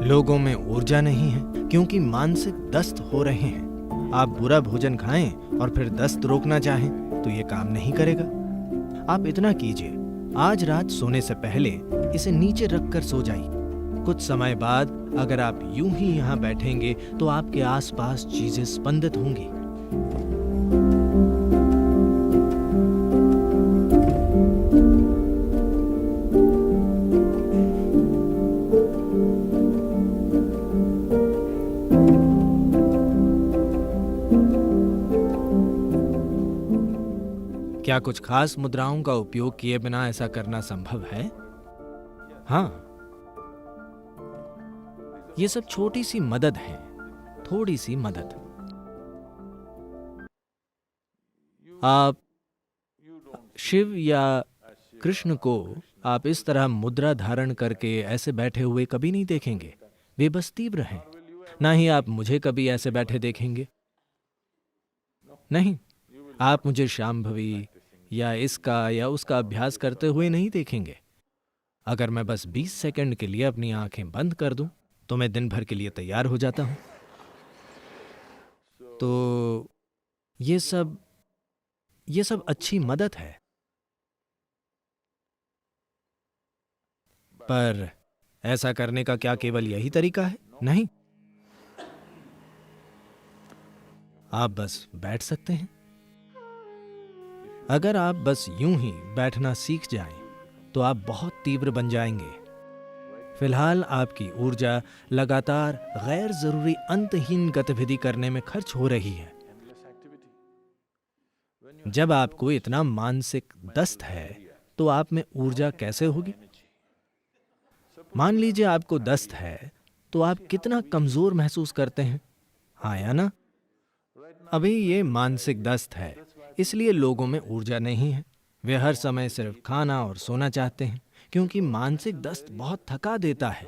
लोगों में ऊर्जा नहीं है क्योंकि मानसिक दस्त हो रहे हैं। आप बुरा भोजन खाएं और फिर दस्त रोकना चाहें तो ये काम नहीं करेगा। आप इतना कीजिए, आज रात सोने से पहले इसे नीचे रखकर सो जाइए। कुछ समय बाद अगर आप यूं ही यहाँ बैठेंगे तो आपके आसपास चीजें स्पंदित होंगी। क्या कुछ खास मुद्राओं का उपयोग किए बिना ऐसा करना संभव है? हाँ, ये सब छोटी सी मदद है, थोड़ी सी मदद। आप शिव या कृष्ण को आप इस तरह मुद्रा धारण करके ऐसे बैठे हुए कभी नहीं देखेंगे। वे बस तीव्र हैं। ना ही आप मुझे कभी ऐसे बैठे देखेंगे। नहीं, आप मुझे शांभवी या इसका या उसका अभ्यास करते हुए नहीं देखेंगे। अगर मैं बस 20 सेकंड के लिए अपनी आंखें बंद कर दूं तो मैं दिन भर के लिए तैयार हो जाता हूं। तो ये सब अच्छी मदद है, पर ऐसा करने का क्या केवल यही तरीका है? नहीं, आप बस बैठ सकते हैं। अगर आप बस यूं ही बैठना सीख जाएं तो आप बहुत तीव्र बन जाएंगे। फिलहाल आपकी ऊर्जा लगातार गैर जरूरी अंतहीन गतिविधि करने में खर्च हो रही है। जब आपको इतना मानसिक दस्त है तो आप में ऊर्जा कैसे होगी? मान लीजिए आपको दस्त है तो आप कितना कमजोर महसूस करते हैं, हाँ या ना? अभी ये मानसिक दस्त है, इसलिए लोगों में ऊर्जा नहीं है। वे हर समय सिर्फ खाना और सोना चाहते हैं क्योंकि मानसिक दस्त बहुत थका देता है।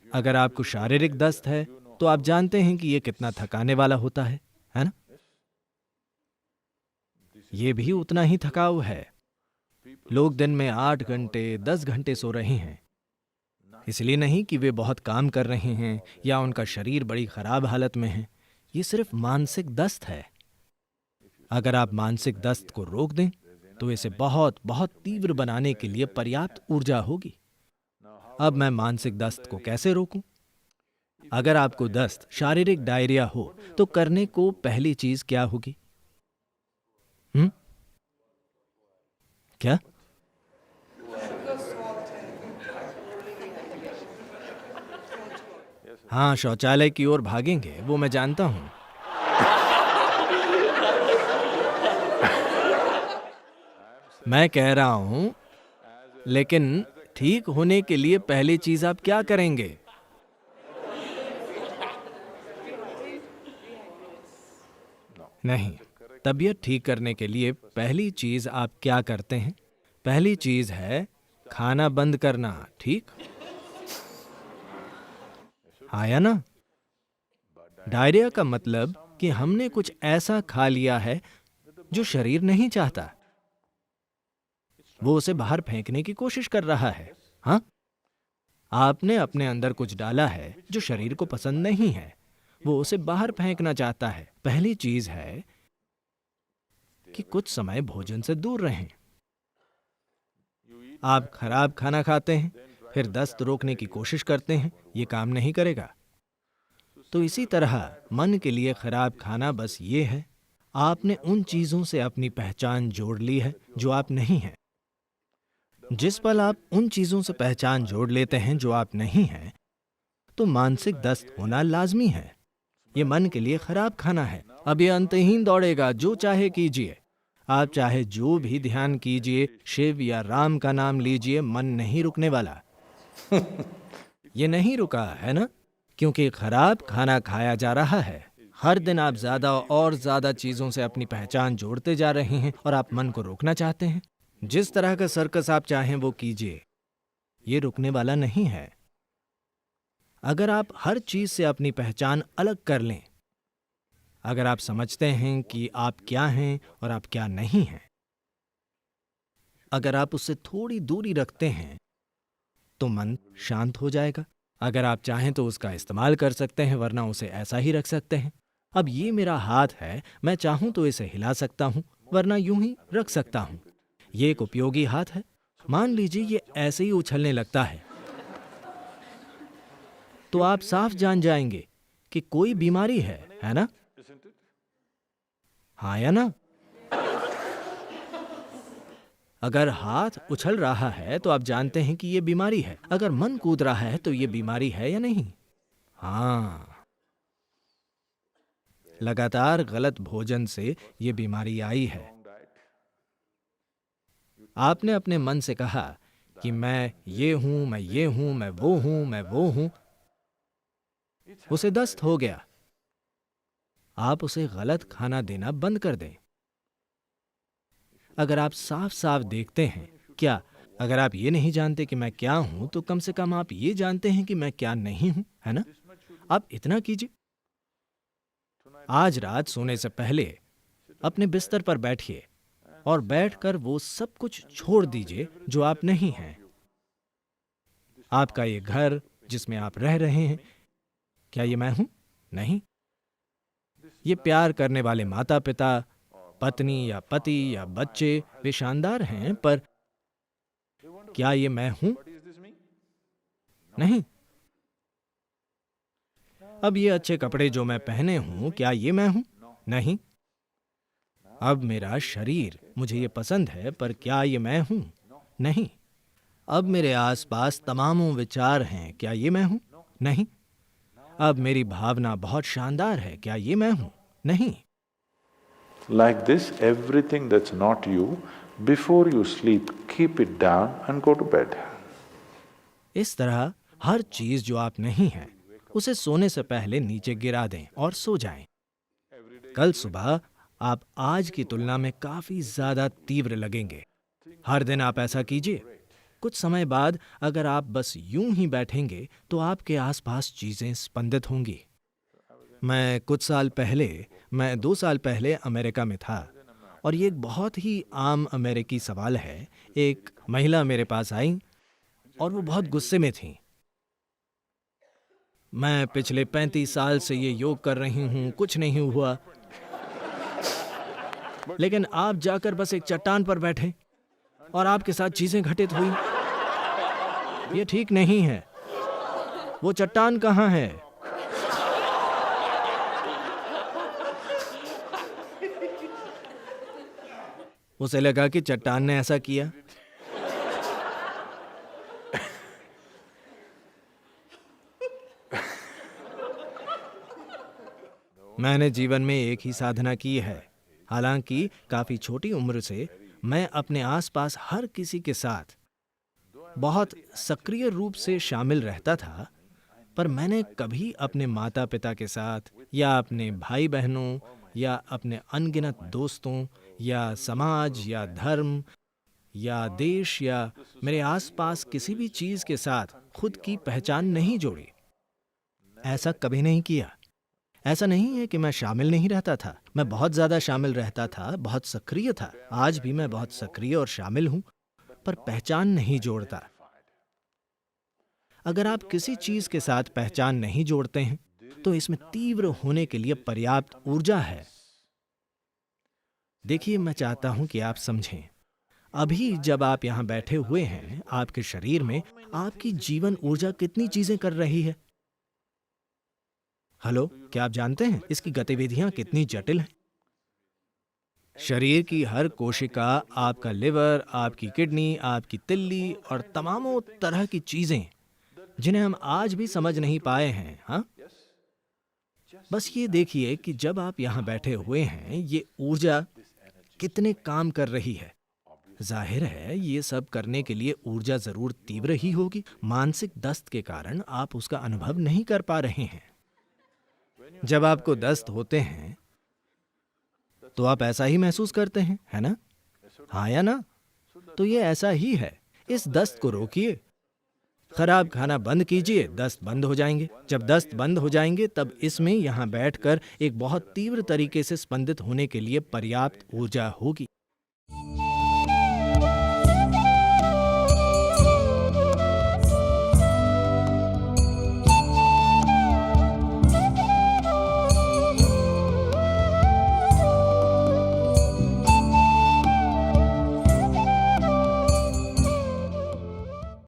अगर आपको शारीरिक दस्त है तो आप जानते हैं कि यह कितना थकाने वाला होता है ना? यह भी उतना ही थकाऊ है। लोग दिन में 8 घंटे 10 घंटे सो रहे हैं, इसलिए नहीं कि वे बहुत काम कर रहे हैं या उनका शरीर बड़ी खराब हालत में है। ये सिर्फ मानसिक दस्त है। अगर आप मानसिक दस्त को रोक दें तो इसे बहुत बहुत तीव्र बनाने के लिए पर्याप्त ऊर्जा होगी। अब मैं मानसिक दस्त को कैसे रोकूं? अगर आपको दस्त शारीरिक डायरिया हो तो करने को पहली चीज क्या होगी? क्या? हाँ, शौचालय की ओर भागेंगे, वो मैं जानता हूं। मैं कह रहा हूं, लेकिन ठीक होने के लिए पहली चीज आप क्या करेंगे? नहीं, तबीयत ठीक करने के लिए पहली चीज आप क्या करते हैं? पहली चीज है खाना बंद करना, ठीक? हाँ या ना? डायरिया का मतलब कि हमने कुछ ऐसा खा लिया है जो शरीर नहीं चाहता। वो उसे बाहर फेंकने की कोशिश कर रहा है। हाँ, आपने अपने अंदर कुछ डाला है जो शरीर को पसंद नहीं है, वो उसे बाहर फेंकना चाहता है। पहली चीज है कि कुछ समय भोजन से दूर रहें। आप खराब खाना खाते हैं, फिर दस्त रोकने की कोशिश करते हैं, ये काम नहीं करेगा। तो इसी तरह मन के लिए खराब खाना बस ये है, आपने उन चीजों से अपनी पहचान जोड़ ली है जो आप नहीं हैं। जिस पल आप उन चीजों से पहचान जोड़ लेते हैं जो आप नहीं हैं, तो मानसिक दस्त होना लाजमी है। ये मन के लिए खराब खाना है। अब ये अंतहीन दौड़ेगा, जो चाहे कीजिए। आप चाहे जो भी ध्यान कीजिए, शिव या राम का नाम लीजिए, मन नहीं रुकने वाला। ये नहीं रुका है ना, क्योंकि खराब खाना खाया जा रहा है। हर दिन आप ज्यादा और ज्यादा चीजों से अपनी पहचान जोड़ते जा रहे हैं और आप मन को रोकना चाहते हैं। जिस तरह का सर्कस आप चाहें वो कीजिए, ये रुकने वाला नहीं है। अगर आप हर चीज से अपनी पहचान अलग कर लें, अगर आप समझते हैं कि आप क्या हैं और आप क्या नहीं हैं, अगर आप उससे थोड़ी दूरी रखते हैं तो मन शांत हो जाएगा। अगर आप चाहें तो उसका इस्तेमाल कर सकते हैं, वरना उसे ऐसा ही रख सकते हैं। अब ये मेरा हाथ है, मैं चाहूं तो इसे हिला सकता हूं, वरना यूं ही रख सकता हूं। ये एक उपयोगी हाथ है। मान लीजिए ये ऐसे ही उछलने लगता है, तो आप साफ जान जाएंगे कि कोई बीमारी है ना? हाँ या ना? अगर हाथ उछल रहा है तो आप जानते हैं कि यह बीमारी है। अगर मन कूद रहा है तो यह बीमारी है या नहीं? हाँ, लगातार गलत भोजन से यह बीमारी आई है। आपने अपने मन से कहा कि मैं ये हूं, मैं ये हूं, मैं वो हूं, मैं वो हूं। उसे दस्त हो गया। आप उसे गलत खाना देना बंद कर दें। अगर आप साफ साफ देखते हैं, क्या अगर आप ये नहीं जानते कि मैं क्या हूं, तो कम से कम आप ये जानते हैं कि मैं क्या नहीं हूं, है ना? आप इतना कीजिए। आज रात सोने से पहले अपने बिस्तर पर बैठिए और बैठकर वो सब कुछ छोड़ दीजिए जो आप नहीं हैं। आपका ये घर जिसमें आप रह रहे हैं, क्या ये मैं हूं? नहीं। ये प्यार करने वाले माता पिता, पत्नी या पति या बच्चे, वे शानदार हैं, पर क्या ये मैं हूं? नहीं। अब ये अच्छे कपड़े जो मैं पहने हूं, क्या ये मैं हूं? नहीं। अब मेरा शरीर, मुझे ये पसंद है, पर क्या ये मैं हूं? नहीं। अब मेरे आसपास तमामों विचार हैं, क्या ये मैं हूं? नहीं। अब मेरी भावना बहुत शानदार है, क्या ये मैं हूं? नहीं। Like this, everything that's not you, before you sleep, keep it down and go to bed. इस तरह हर चीज जो आप नहीं हैं, उसे सोने से पहले नीचे गिरा दें और सो जाएं। कल सुबह आप आज की तुलना में काफी ज्यादा तीव्र लगेंगे। हर दिन आप ऐसा कीजिए। कुछ समय बाद अगर आप बस यूं ही बैठेंगे तो आपके आसपास चीजें स्पंदित होंगी। मैं 2 साल पहले अमेरिका में था, और ये एक बहुत ही आम अमेरिकी सवाल है। एक महिला मेरे पास आई और वो बहुत गुस्से में थी। मैं पिछले 35 साल से ये योग कर रही हूं, कुछ नहीं हुआ। लेकिन आप जाकर बस एक चट्टान पर बैठे और आपके साथ चीजें घटित हुई। ये ठीक नहीं है। वो चट्टान कहाँ है? उसे लगा कि चट्टान ने ऐसा किया। मैंने जीवन में एक ही साधना की है। हालांकि काफी छोटी उम्र से मैं अपने आसपास हर किसी के साथ बहुत सक्रिय रूप से शामिल रहता था, पर मैंने कभी अपने माता पिता के साथ या अपने भाई बहनों या अपने अनगिनत दोस्तों या समाज या धर्म या देश या मेरे आसपास किसी भी चीज के साथ खुद की पहचान नहीं जोड़ी। ऐसा कभी नहीं किया। ऐसा नहीं है कि मैं शामिल नहीं रहता था। मैं बहुत ज्यादा शामिल रहता था, बहुत सक्रिय था। आज भी मैं बहुत सक्रिय और शामिल हूं, पर पहचान नहीं जोड़ता। अगर आप किसी चीज के साथ पहचान नहीं जोड़ते हैं, तो इसमें तीव्र होने के लिए पर्याप्त ऊर्जा है। देखिए, मैं चाहता हूं कि आप समझें। अभी जब आप यहां बैठे हुए हैं, आपके शरीर में आपकी जीवन ऊर्जा कितनी चीजें कर रही है। हेलो, क्या आप जानते हैं इसकी गतिविधियां कितनी जटिल हैं? शरीर की हर कोशिका, आपका लिवर, आपकी किडनी, आपकी तिल्ली और तमामों तरह की चीजें जिन्हें हम आज भी समझ नहीं पाए हैं। हाँ, बस ये देखिए कि जब आप यहां बैठे हुए हैं, ये ऊर्जा कितने काम कर रही है। जाहिर है ये सब करने के लिए ऊर्जा जरूर तीव्र ही होगी। मानसिक दस्त के कारण आप उसका अनुभव नहीं कर पा रहे हैं। जब आपको दस्त होते हैं तो आप ऐसा ही महसूस करते हैं, है ना? हाँ या ना? तो ये ऐसा ही है। इस दस्त को रोकिए, खराब खाना बंद कीजिए, दस्त बंद हो जाएंगे। जब दस्त बंद हो जाएंगे, तब इसमें यहां बैठकर एक बहुत तीव्र तरीके से स्पंदित होने के लिए पर्याप्त ऊर्जा होगी।